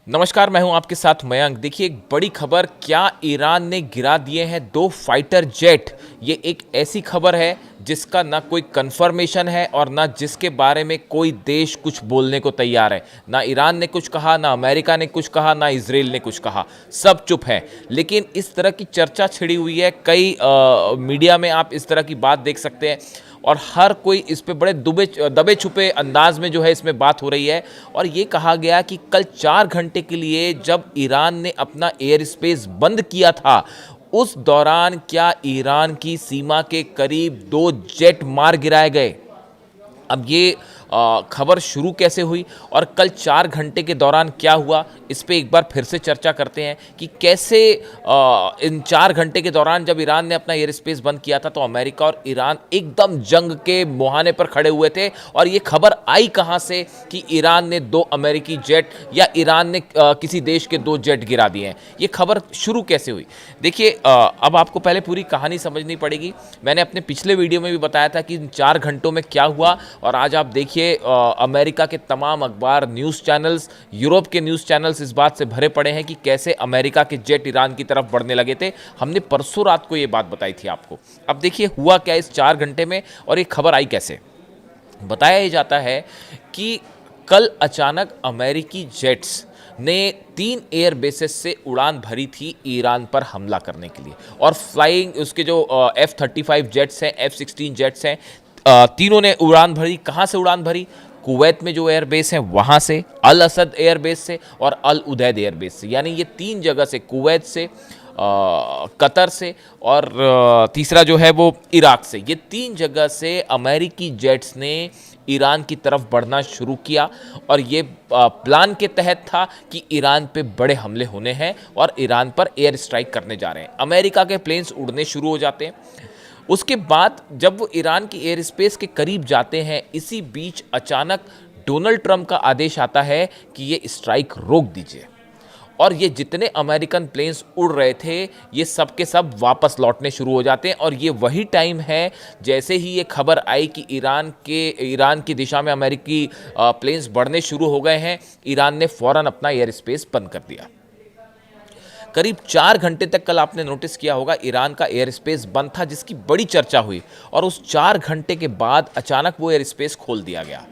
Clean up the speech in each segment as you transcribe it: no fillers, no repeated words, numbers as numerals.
नमस्कार, मैं हूं आपके साथ मयंक। देखिए, एक बड़ी खबर, क्या ईरान ने गिरा दिए हैं 2 फाइटर जेट। ये एक ऐसी खबर है जिसका ना कोई कंफर्मेशन है और ना जिसके बारे में कोई देश कुछ बोलने को तैयार है। ना ईरान ने कुछ कहा, ना अमेरिका ने कुछ कहा, ना इजराइल ने कुछ कहा, सब चुप है। लेकिन इस तरह की चर्चा छिड़ी हुई है, कई मीडिया में आप इस तरह की बात देख सकते हैं और हर कोई इस पे बड़े दबे छुपे अंदाज में जो है इसमें बात हो रही है। और ये कहा गया कि कल 4 घंटे के लिए जब ईरान ने अपना एयर स्पेस बंद किया था, उस दौरान क्या ईरान की सीमा के करीब 2 जेट मार गिराए गए। अब ये खबर शुरू कैसे हुई और कल 4 घंटे के दौरान क्या हुआ, इस पे एक बार फिर से चर्चा करते हैं कि कैसे इन 4 घंटे के दौरान जब ईरान ने अपना एयर स्पेस बंद किया था तो अमेरिका और ईरान एकदम जंग के मुहाने पर खड़े हुए थे। और ये खबर आई कहाँ से कि ईरान ने 2 अमेरिकी जेट या ईरान ने किसी देश के 2 जेट गिरा दिए हैं। ये खबर शुरू कैसे हुई? देखिए, अब आपको पहले पूरी कहानी समझनी पड़ेगी। मैंने अपने पिछले वीडियो में भी बताया था कि इन 4 घंटों में क्या हुआ और आज आप देखिए अमेरिका के तमाम अखबार, न्यूज़ चैनल्स, यूरोप के न्यूज़ चैनल्स इस बात से भरे पड़े हैं कि कैसे अमेरिका के जेट ईरान की तरफ बढ़ने लगे थे। हमने परसों रात को ये बात बताई थी आपको। अब देखिए हुआ क्या इस 4 घंटे में और ये खबर आई कैसे। बताया ही जाता है कि कल अचानक अमेरिकी जेट्स ने 3 एयर बेसेस से उड़ान भरी थी ईरान पर हमला करने के लिए। और फ्लाइंग उसके जो F-35 जेट्स हैं, F-16 जेट्स हैं, तीनों ने उड़ान भरी। कहाँ से उड़ान भरी? कुवैत में जो एयरबेस है वहाँ से, अल असद एयरबेस से और अल उदैद एयरबेस से। यानी ये 3 जगह से, कुवैत से, कतर से और तीसरा जो है वो इराक से, ये 3 जगह से अमेरिकी जेट्स ने ईरान की तरफ बढ़ना शुरू किया। और ये प्लान के तहत था कि ईरान पे बड़े हमले होने हैं और ईरान पर एयर स्ट्राइक करने जा रहे हैं। अमेरिका के प्लेन्स उड़ने शुरू हो जाते हैं। उसके बाद जब वो ईरान की एयर स्पेस के करीब जाते हैं, इसी बीच अचानक डोनाल्ड ट्रंप का आदेश आता है कि ये स्ट्राइक रोक दीजिए। और ये जितने अमेरिकन प्लेन्स उड़ रहे थे, ये सब के सब वापस लौटने शुरू हो जाते हैं। और ये वही टाइम है जैसे ही ये खबर आई कि ईरान की दिशा में अमेरिकी प्लेन्स बढ़ने शुरू हो गए हैं, ईरान ने फ़ौरन अपना एयर स्पेस बंद कर दिया। करीब 4 घंटे तक कल आपने नोटिस किया होगा ईरान का एयर स्पेस बंद था, जिसकी बड़ी चर्चा हुई। और उस 4 घंटे के बाद अचानक वो एयर स्पेस खोल दिया गया।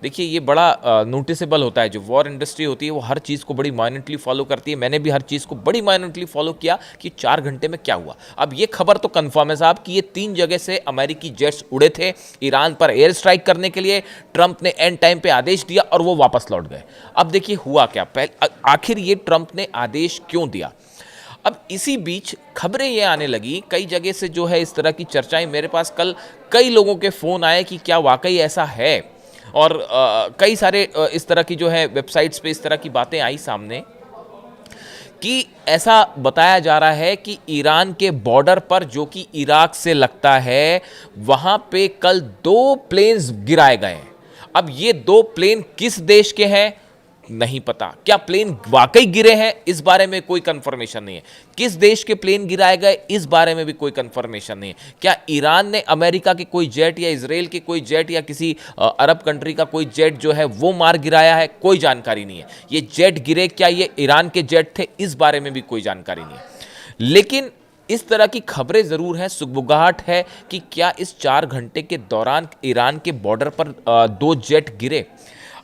देखिए, ये बड़ा नोटिसेबल होता है। जो वॉर इंडस्ट्री होती है वो हर चीज़ को बड़ी माइन्यूटली फॉलो करती है। मैंने भी हर चीज़ को बड़ी माइन्यूटली फॉलो किया कि 4 घंटे में क्या हुआ। अब ये खबर तो कंफर्म है साहब कि ये 3 जगह से अमेरिकी जेट्स उड़े थे ईरान पर एयर स्ट्राइक करने के लिए। ट्रंप ने एंड टाइम पे आदेश दिया और वो वापस लौट गए। अब देखिए हुआ क्या, आखिर ये ट्रंप ने आदेश क्यों दिया। अब इसी बीच खबरें ये आने लगी कई जगह से, जो है इस तरह की चर्चाएं। मेरे पास कल कई लोगों के फ़ोन आए कि क्या वाकई ऐसा है। और कई सारे इस तरह की जो है वेबसाइट्स पे इस तरह की बातें आई सामने कि ऐसा बताया जा रहा है कि ईरान के बॉर्डर पर, जो कि इराक से लगता है, वहाँ पे कल 2 प्लेन्स गिराए गए हैं। अब ये 2 प्लेन किस देश के हैं नहीं पता। क्या प्लेन वाकई गिरे हैं, इस बारे में कोई कंफर्मेशन नहीं है। किस देश के प्लेन गिराए गए, इस बारे में भी कोई कंफर्मेशन नहीं है। क्या ईरान ने अमेरिका के कोई जेट या इजराइल के कोई जेट या किसी अरब कंट्री का कोई जेट जो है वो मार गिराया है, कोई जानकारी नहीं है। ये जेट गिरे, क्या ये ईरान के जेट थे, इस बारे में भी कोई जानकारी नहीं है। लेकिन इस तरह की खबरें ज़रूर हैं, सुगबुगाहट है कि क्या इस 4 घंटे के दौरान ईरान के बॉर्डर पर 2 जेट गिरे।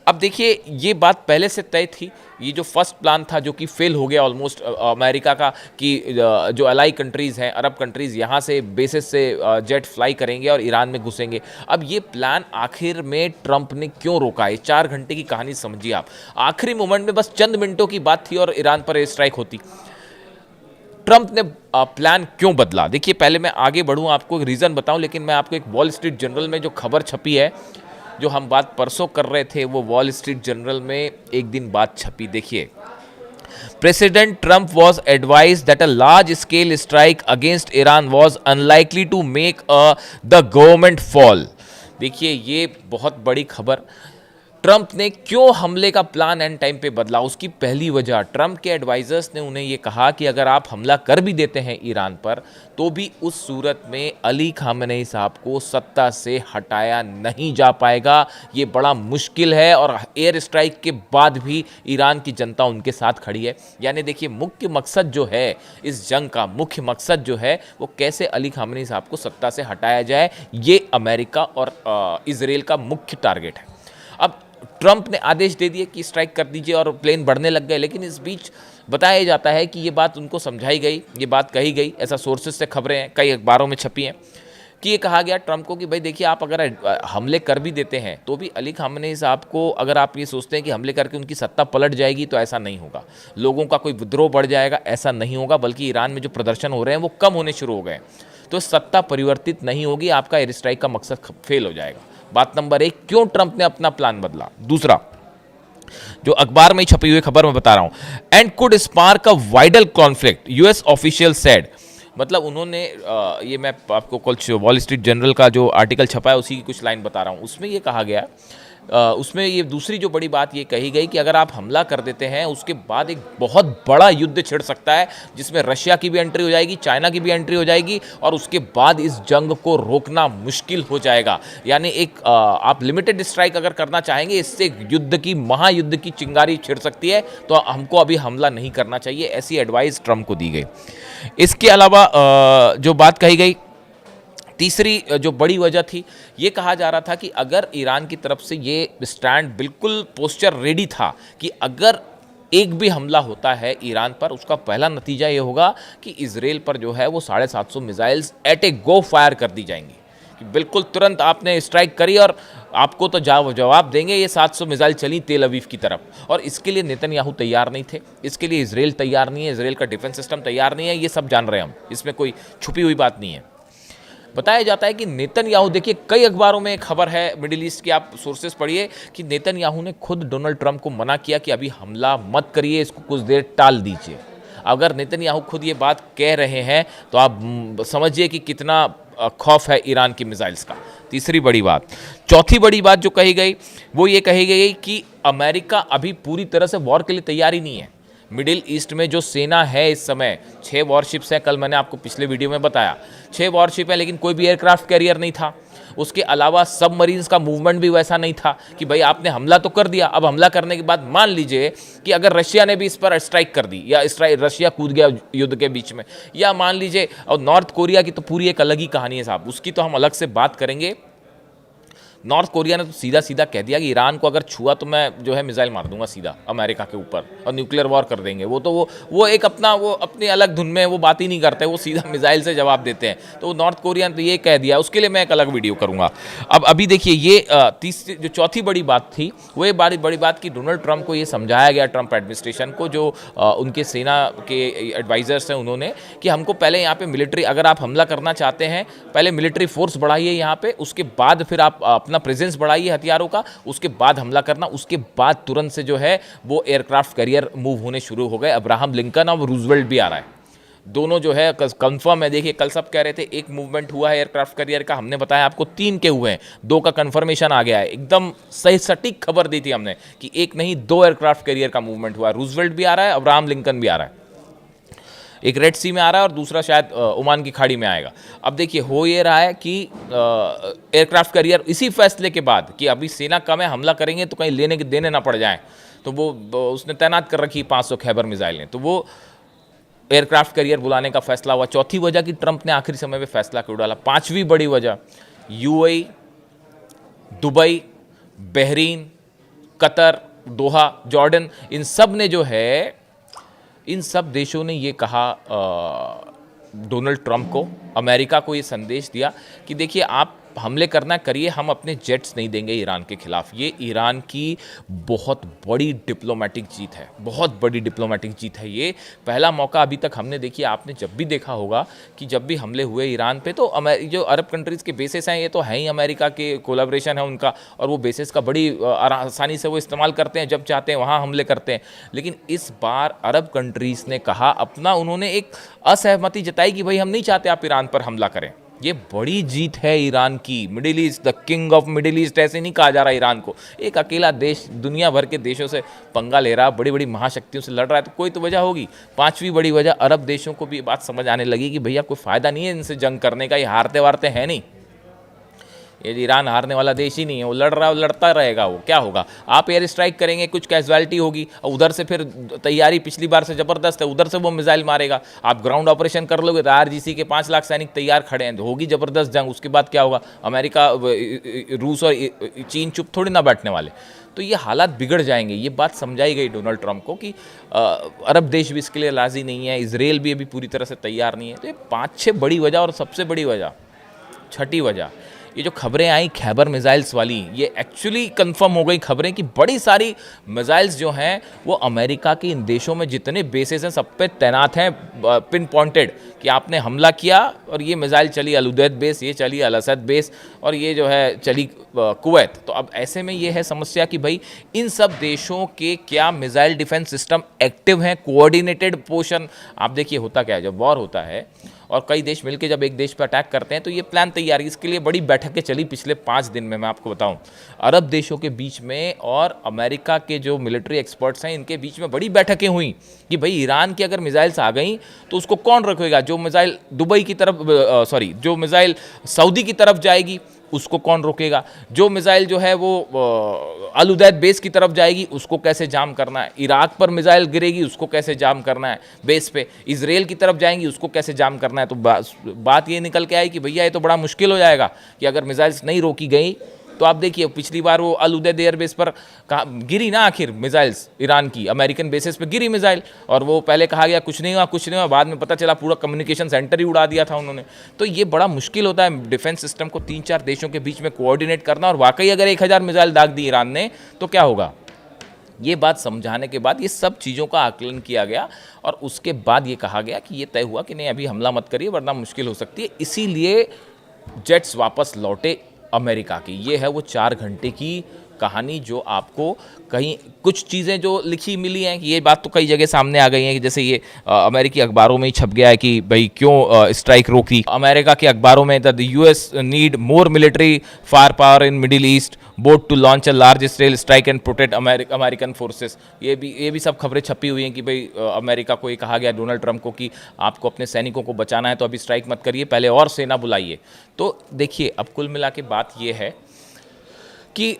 अब देखिए, ये बात पहले से तय थी। ये जो फर्स्ट प्लान था, जो कि फेल हो गया ऑलमोस्ट अमेरिका का, कि जो अलाई कंट्रीज़ हैं, अरब कंट्रीज़, यहाँ से बेसिस से जेट फ्लाई करेंगे और ईरान में घुसेंगे। अब ये प्लान आखिर में ट्रंप ने क्यों रोका है? 4 घंटे की कहानी समझिए आप। आखिरी मोमेंट में बस चंद मिनटों की बात थी और ईरान पर एयर स्ट्राइक होती। ट्रंप ने प्लान क्यों बदला? देखिए, पहले मैं आगे बढ़ूँ, आपको एक रीज़न बताऊँ, लेकिन मैं आपको एक वॉल स्ट्रीट जर्नल में जो खबर छपी है, जो हम बात परसों कर रहे थे, वो वॉल स्ट्रीट जर्नल में एक दिन बाद छपी। देखिए, president Trump was advise that a large scale strike against Iran was unlikely to make the government fall. देखिए, ये बहुत बड़ी खबर। ट्रंप ने क्यों हमले का प्लान एंड टाइम पे बदला, उसकी पहली वजह, ट्रंप के एडवाइजर्स ने उन्हें ये कहा कि अगर आप हमला कर भी देते हैं ईरान पर तो भी उस सूरत में अली खामेनेई साहब को सत्ता से हटाया नहीं जा पाएगा, ये बड़ा मुश्किल है और एयर स्ट्राइक के बाद भी ईरान की जनता उनके साथ खड़ी है। यानी देखिए, मुख्य मकसद जो है इस जंग का, मुख्य मकसद जो है वो कैसे अली खामेनेई साहब को सत्ता से हटाया जाए, ये अमेरिका और इजराइल का मुख्य टारगेट है। अब ट्रंप ने आदेश दे दिए कि स्ट्राइक कर दीजिए और प्लेन बढ़ने लग गए, लेकिन इस बीच बताया जाता है कि ये बात उनको समझाई गई, ये बात कही गई, ऐसा सोर्सेज से खबरें हैं, कई अखबारों में छपी हैं कि ये कहा गया ट्रंप को कि भाई देखिए, आप अगर हमले कर भी देते हैं तो भी अली खामेनेई साहब को, अगर आप ये सोचते हैं कि हमले करके उनकी सत्ता पलट जाएगी तो ऐसा नहीं होगा, लोगों का कोई विद्रोह बढ़ जाएगा, ऐसा नहीं होगा, बल्कि ईरान में जो प्रदर्शन हो रहे हैं वो कम होने शुरू हो गए, तो सत्ता परिवर्तित नहीं होगी, आपका एयर स्ट्राइक का मकसद फेल हो जाएगा। बात नंबर एक, क्यों ट्रंप ने अपना प्लान बदला। दूसरा, जो अखबार में छपी हुई खबर मैं बता रहा हूं, and could spark a wider conflict, US official said, मतलब उन्होंने ये मैं आपको कुछ वॉल स्ट्रीट जर्नल का जो आर्टिकल छपा है उसी की कुछ लाइन बता रहा हूं, उसमें ये कहा गया, उसमें ये दूसरी जो बड़ी बात ये कही गई कि अगर आप हमला कर देते हैं उसके बाद एक बहुत बड़ा युद्ध छिड़ सकता है, जिसमें रशिया की भी एंट्री हो जाएगी, चाइना की भी एंट्री हो जाएगी, और उसके बाद इस जंग को रोकना मुश्किल हो जाएगा। यानी एक आप लिमिटेड स्ट्राइक अगर करना चाहेंगे, इससे युद्ध की, महायुद्ध की चिंगारी छिड़ सकती है, तो हमको अभी हमला नहीं करना चाहिए, ऐसी एडवाइस ट्रंप को दी गई। इसके अलावा जो बात कही गई, तीसरी जो बड़ी वजह थी, ये कहा जा रहा था कि अगर ईरान की तरफ से ये स्टैंड बिल्कुल पोस्चर रेडी था कि अगर एक भी हमला होता है ईरान पर, उसका पहला नतीजा ये होगा कि इजराइल पर जो है वो 750 मिसाइल्स एट ए गो फायर कर दी जाएंगी, कि बिल्कुल तुरंत आपने स्ट्राइक करी और आपको तो जवाब देंगे। ये 700 मिसाइल चली तेल अवीव की तरफ, और इसके लिए नेतन्याहू तैयार नहीं थे, इसके लिए इजराइल तैयार नहीं है, इजराइल का डिफेंस सिस्टम तैयार नहीं है, ये सब जान रहे हैं हम, इसमें कोई छुपी हुई बात नहीं है। बताया जाता है कि नेतन्याहू, देखिए कई अखबारों में खबर है मिडिल ईस्ट की, आप सोर्सेस पढ़िए, कि नेतन्याहू ने खुद डोनाल्ड ट्रंप को मना किया कि अभी हमला मत करिए, इसको कुछ देर टाल दीजिए। अगर नेतन्याहू खुद ये बात कह रहे हैं तो आप समझिए कि कितना खौफ है ईरान की मिसाइल्स का। तीसरी बड़ी बात, चौथी बड़ी बात जो कही गई वो ये कही गई कि अमेरिका अभी पूरी तरह से वॉर के लिए तैयार ही नहीं है। मिडिल ईस्ट में जो सेना है इस समय, 6 वॉरशिप्स हैं, कल मैंने आपको पिछले वीडियो में बताया 6 वॉरशिप है, लेकिन कोई भी एयरक्राफ्ट कैरियर नहीं था। उसके अलावा सबमरीन्स का मूवमेंट भी वैसा नहीं था कि भाई आपने हमला तो कर दिया, अब हमला करने के बाद मान लीजिए कि अगर रशिया ने भी इस पर स्ट्राइक कर दी, या रशिया कूद गया युद्ध के बीच में, या मान लीजिए, और नॉर्थ कोरिया की तो पूरी एक अलग ही कहानी है साहब, उसकी तो हम अलग से बात करेंगे। नॉर्थ कोरिया ने तो सीधा सीधा कह दिया कि ईरान को अगर छुआ तो मैं जो है मिसाइल मार दूंगा सीधा अमेरिका के ऊपर और न्यूक्लियर वॉर कर देंगे। वो एक अपना, वो अपनी अलग धुन में वो बात ही नहीं करते, वो सीधा मिसाइल से जवाब देते हैं। तो नॉर्थ कोरिया ने तो ये कह दिया, उसके लिए मैं एक अलग वीडियो करूंगा। अब अभी देखिए, ये तीसरी जो चौथी बड़ी बात थी वो ये बड़ी बात कि डोनाल्ड ट्रंप को ये समझाया गया, ट्रंप एडमिनिस्ट्रेशन को, जो उनके सेना के एडवाइजर्स हैं उन्होंने, कि हमको पहले यहाँ पे मिलिट्री, अगर आप हमला करना चाहते हैं पहले मिलिट्री फोर्स बढ़ाइए यहाँ पे, उसके बाद फिर आप अपना प्रेजेंस बढ़ाइए हथियारों का, उसके बाद हमला करना। उसके बाद तुरंत से जो है वो एयरक्राफ्ट कैरियर मूव होने शुरू हो गए। अब्राहम लिंकन और रूजवेल्ट भी आ रहा है, दोनों जो है कंफर्म है। देखिए कल सब कह रहे थे एक मूवमेंट हुआ है एयरक्राफ्ट कैरियर का, हमने बताया आपको 3 के हुए हैं, 2 का कंफर्मेशन आ गया है। एकदम सही सटीक खबर दी थी हमने कि एक नहीं 2 एयरक्राफ्ट कैरियर का मूवमेंट हुआ है। रूजवेल्ट भी आ रहा है, अब्राहम लिंकन भी आ रहा है, एक रेड सी में आ रहा है और दूसरा शायद ओमान की खाड़ी में आएगा। अब देखिए हो ये रहा है कि एयरक्राफ्ट कैरियर इसी फैसले के बाद कि अभी सेना कम है, हमला करेंगे तो कहीं लेने के देने ना पड़ जाएं, तो वो उसने तैनात कर रखी 500 खैबर मिसाइलें, तो वो एयरक्राफ्ट कैरियर बुलाने का फैसला हुआ। चौथी वजह कि ट्रंप ने आखिरी समय में फैसला क्यों डाला। 5वीं बड़ी वजह, यूएई, दुबई, बहरीन, कतर, दोहा, जॉर्डन, इन सब ने जो है, इन सब देशों ने ये कहा डोनाल्ड ट्रंप को, अमेरिका को ये संदेश दिया कि देखिए आप हमले करना करिए, हम अपने जेट्स नहीं देंगे ईरान के खिलाफ। ये ईरान की बहुत बड़ी डिप्लोमेटिक जीत है, बहुत बड़ी डिप्लोमेटिक जीत है। ये पहला मौका अभी तक हमने, देखिए आपने जब भी देखा होगा कि जब भी हमले हुए ईरान पे, तो जो अरब कंट्रीज़ के बेसिस हैं ये तो है ही अमेरिका के, कोलैबोरेशन है उनका, और वो बेसिस का बड़ी आसानी से वो इस्तेमाल करते हैं, जब चाहते हैं वहाँ हमले करते हैं। लेकिन इस बार अरब कंट्रीज़ ने कहा अपना, उन्होंने एक असहमति जताई कि भाई हम नहीं चाहते आप ईरान पर हमला करें, ये बड़ी जीत है ईरान की। Middle east, the king of middle east ऐसे नहीं कहा जा रहा ईरान को। एक अकेला देश दुनिया भर के देशों से पंगा ले रहा, बड़ी बड़ी महाशक्तियों से लड़ रहा है, तो कोई तो वजह होगी। पांचवी बड़ी वजह, अरब देशों को भी ये बात समझ आने लगी कि भैया कोई फ़ायदा नहीं है इनसे जंग करने का, ये हारते वारते हैं नहीं। ये ईरान हारने वाला देश ही नहीं है, वो लड़ रहा है, लड़ता रहेगा। वो क्या होगा, आप एयर स्ट्राइक करेंगे, कुछ कैजुअलिटी होगी, और उधर से फिर तैयारी पिछली बार से ज़बरदस्त है, उधर से वो मिसाइल मारेगा। आप ग्राउंड ऑपरेशन कर लोगे तो आरजीसी के 5 लाख सैनिक तैयार खड़े हैं, होगी ज़बरदस्त जंग। उसके बाद क्या होगा, अमेरिका, रूस और चीन चुप थोड़ी ना बैठने वाले। तो ये हालात बिगड़ जाएंगे। ये बात समझाई गई डोनाल्ड ट्रंप को कि अरब देश भी इसके लिए राज़ी नहीं है, इसराइल भी अभी पूरी तरह से तैयार नहीं है। तो ये 5-6 बड़ी वजह, और सबसे बड़ी वजह, छठी वजह, ये जो खबरें आई खैबर मिसाइल्स वाली, ये एक्चुअली कंफर्म हो गई खबरें कि बड़ी सारी मिसाइल्स जो हैं वो अमेरिका के इन देशों में जितने बेसेस हैं सब पे तैनात हैं, पिन पॉइंटेड, कि आपने हमला किया और ये मिसाइल चली अल उदैद बेस, ये चली अल असद बेस, और ये जो है चली कुवैत। तो अब ऐसे में ये है समस्या कि भाई इन सब देशों के क्या मिसाइल डिफेंस सिस्टम एक्टिव हैं, कोऑर्डिनेटेड पोर्शन। आप देखिए होता क्या है, जब वॉर होता है और कई देश मिलकर जब एक देश पर अटैक करते हैं तो ये प्लान तैयार है। इसके लिए बड़ी बैठकें चली पिछले 5 दिन में। मैं आपको बताऊं, अरब देशों के बीच में और अमेरिका के जो मिलिट्री एक्सपर्ट्स हैं इनके बीच में बड़ी बैठकें हुई कि भाई ईरान की अगर मिसाइल्स आ गई तो उसको कौन रखेगा। जो मिसाइल दुबई की तरफ, जो मिसाइल सऊदी की तरफ जाएगी उसको कौन रोकेगा। जो मिसाइल जो है वो अल उदैद बेस की तरफ जाएगी उसको कैसे जाम करना है। इराक पर मिसाइल गिरेगी उसको कैसे जाम करना है बेस पे। इसराइल की तरफ जाएंगी उसको कैसे जाम करना है। तो बात ये निकल के आई कि भैया ये तो बड़ा मुश्किल हो जाएगा कि अगर मिसाइल्स नहीं रोकी गई तो आप देखिए पिछली बार वो अल उदैद एयरबेस पर गिरी ना आखिर मिसाइल्स, ईरान की अमेरिकन बेसिस पे गिरी मिसाइल, और वो पहले कहा गया कुछ नहीं हुआ कुछ नहीं हुआ, बाद में पता चला पूरा कम्युनिकेशन सेंटर ही उड़ा दिया था उन्होंने। तो ये बड़ा मुश्किल होता है डिफेंस सिस्टम को 3-4 देशों के बीच में कोऑर्डिनेट करना, और वाकई अगर 1000 मिसाइल दाग दी ईरान ने तो क्या होगा। ये बात समझाने के बाद ये सब चीज़ों का आकलन किया गया और उसके बाद ये कहा गया कि ये तय हुआ कि नहीं अभी हमला मत करिए वरना मुश्किल हो सकती है। इसीलिए जेट्स वापस लौटे अमेरिका की। ये है वो 4 घंटे की कहानी जो आपको कहीं कुछ चीज़ें जो लिखी मिली हैं कि ये बात तो कई जगह सामने आ गई हैं कि जैसे ये अमेरिकी अखबारों में ही छप गया है कि भाई क्यों स्ट्राइक रोकी। अमेरिका के अखबारों में the US need more military fire power in middle east, vote to launch a large scale strike and protect American forces. ये भी सब खबरें छपी हुई हैं कि भाई अमेरिका को ये कहा गया डोनाल्ड ट्रंप को कि आपको अपने सैनिकों को बचाना है तो अभी स्ट्राइक मत करिए, पहले और सेना बुलाइए। तो देखिए अब कुल मिला के बात ये है कि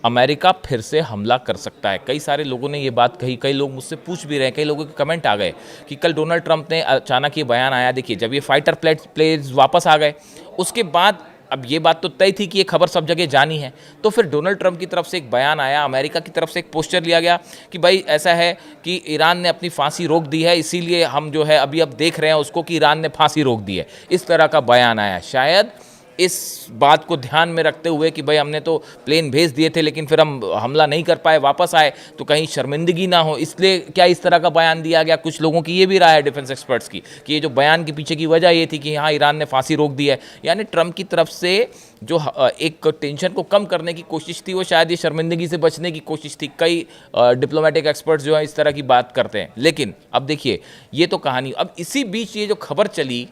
अमेरिका फिर से हमला कर सकता है। कई सारे लोगों ने ये बात कही, कई लोग मुझसे पूछ भी रहे हैं, कई लोगों के कमेंट आ गए कि कल डोनाल्ड ट्रंप ने अचानक ये बयान आया। देखिए जब ये फाइटर प्लेन्स वापस आ गए उसके बाद अब ये बात तो तय थी कि ये खबर सब जगह जानी है, तो फिर डोनाल्ड ट्रंप की तरफ से एक बयान आया, अमेरिका की तरफ से एक पोस्टर लिया गया कि भाई ऐसा है कि ईरान ने अपनी फांसी रोक दी है, इसीलिए हम जो है अभी अब देख रहे हैं उसको कि ईरान ने फांसी रोक दी है। इस तरह का बयान आया। शायद इस बात को ध्यान में रखते हुए कि भाई हमने तो प्लेन भेज दिए थे लेकिन फिर हम हमला नहीं कर पाए, वापस आए तो कहीं शर्मिंदगी ना हो, इसलिए क्या इस तरह का बयान दिया गया। कुछ लोगों की ये भी राय है डिफेंस एक्सपर्ट्स की कि ये जो बयान के पीछे की वजह ये थी कि हाँ ईरान ने फांसी रोक दी है, यानी ट्रंप की तरफ से जो एक टेंशन को कम करने की कोशिश थी वो शायद ये शर्मिंदगी से बचने की कोशिश थी। कई डिप्लोमेटिक एक्सपर्ट्स जो है इस तरह की बात करते हैं। लेकिन अब देखिए ये तो कहानी, अब इसी बीच ये जो खबर चली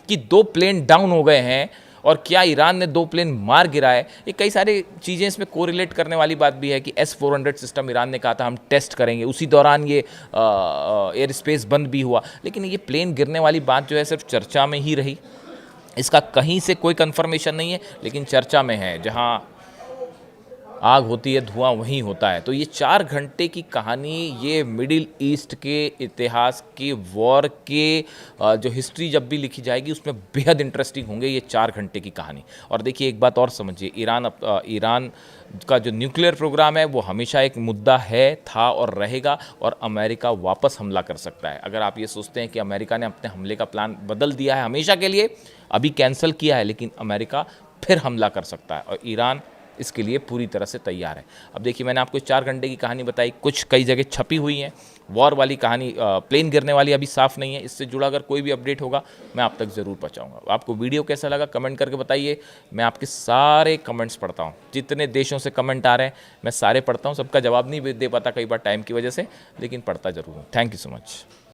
कि 2 प्लेन डाउन हो गए हैं और क्या ईरान ने 2 प्लेन मार गिराए, ये कई सारी चीज़ें इसमें कोरिलेट करने वाली बात भी है कि S-400 सिस्टम ईरान ने कहा था हम टेस्ट करेंगे, उसी दौरान ये एयर स्पेस बंद भी हुआ। लेकिन ये प्लेन गिरने वाली बात जो है सिर्फ चर्चा में ही रही, इसका कहीं से कोई कंफर्मेशन नहीं है, लेकिन चर्चा में है। जहां आग होती है धुआं वहीं होता है। तो ये 4 घंटे की कहानी, ये मिडिल ईस्ट के इतिहास की वॉर के जो हिस्ट्री जब भी लिखी जाएगी उसमें बेहद इंटरेस्टिंग होंगे ये 4 घंटे की कहानी। और देखिए एक बात और समझिए, ईरान का जो न्यूक्लियर प्रोग्राम है वो हमेशा एक मुद्दा है, था और रहेगा, और अमेरिका वापस हमला कर सकता है। अगर आप ये सोचते हैं कि अमेरिका ने अपने हमले का प्लान बदल दिया है हमेशा के लिए, अभी कैंसिल किया है, लेकिन अमेरिका फिर हमला कर सकता है और ईरान इसके लिए पूरी तरह से तैयार है। अब देखिए मैंने आपको 4 घंटे की कहानी बताई, कुछ कई जगह छपी हुई हैं। वॉर वाली कहानी, प्लेन गिरने वाली अभी साफ नहीं है। इससे जुड़ा अगर कोई भी अपडेट होगा मैं आप तक ज़रूर पहुंचाऊंगा। आपको वीडियो कैसा लगा कमेंट करके बताइए। मैं आपके सारे कमेंट्स पढ़ता हूं, जितने देशों से कमेंट आ रहे हैं मैं सारे पढ़ता हूं। सबका जवाब नहीं दे पाता कई बार टाइम की वजह से, लेकिन पढ़ता ज़रूर हूँ। Thank you so much.